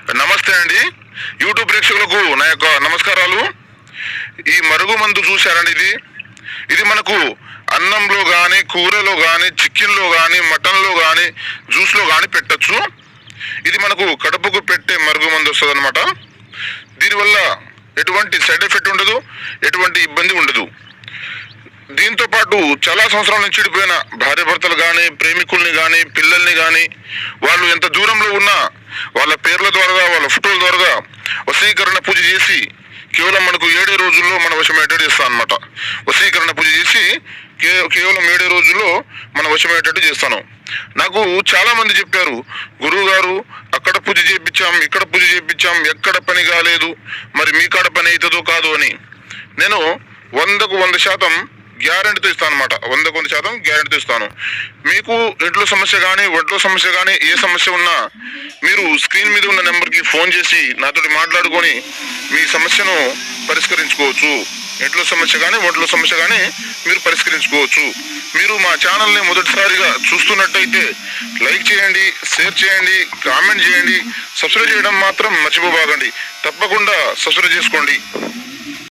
నమస్తే అండి. యూట్యూబ్ ప్రేక్షకులకు నా యొక్క నమస్కారాలు. ఈ మరుగుమందు చూశారండి, ఇది మనకు అన్నంలో కానీ, కూరలో కానీ, చికెన్లో కానీ, మటన్లో కానీ, జ్యూస్లో కానీ పెట్టచ్చు. ఇది మనకు కడుపుకు పెట్టే మరుగుమందు వస్తుంది అనమాట. దీనివల్ల ఎటువంటి సైడ్ ఎఫెక్ట్ ఉండదు, ఎటువంటి ఇబ్బంది ఉండదు. దీంతో పాటు చాలా సంవత్సరాల నుంచి చెడిపోయిన భార్యాభర్తలు కానీ, ప్రేమికుల్ని కానీ, పిల్లల్ని కానీ, వాళ్ళు ఎంత దూరంలో ఉన్నా వాళ్ళ పేర్ల ద్వారా, వాళ్ళ ఫోటోల ద్వారా వశీకరణ పూజ చేసి కేవలం మనకు 7 రోజుల్లో మన వశమయ్యేటట్టు చేస్తాను అనమాట. వశీకరణ పూజ చేసి కేవలం 7 రోజుల్లో మన వశమయ్యేటట్టు చేస్తాను. నాకు చాలా మంది చెప్పారు, గురువు గారు అక్కడ పూజ చేయించాం, ఇక్కడ పూజ చేయించాం, ఎక్కడ పని కాలేదు, మరి మీ కాడ పని అవుతుందో కాదు అని. నేను 100కు 100% గ్యారెంటీతో ఇస్తాను అనమాట. 100కు 100% గ్యారెంటీతో ఇస్తాను. మీకు ఇంట్లో సమస్య కానీ, ఒంట్లో సమస్య కానీ, ఏ సమస్య ఉన్నా మీరు స్క్రీన్ మీద ఉన్న నెంబర్కి ఫోన్ చేసి నాతోటి మాట్లాడుకొని మీ సమస్యను పరిష్కరించుకోవచ్చు. ఇంట్లో సమస్య కానీ, ఒంట్లో సమస్య కానీ మీరు పరిష్కరించుకోవచ్చు. మీరు మా ఛానల్ని మొదటిసారిగా చూస్తున్నట్టయితే లైక్ చేయండి, షేర్ చేయండి, కామెంట్ చేయండి, సబ్స్క్రైబ్ చేయడం మాత్రం మర్చిపోబాకండి. తప్పకుండా సబ్స్క్రైబ్ చేసుకోండి.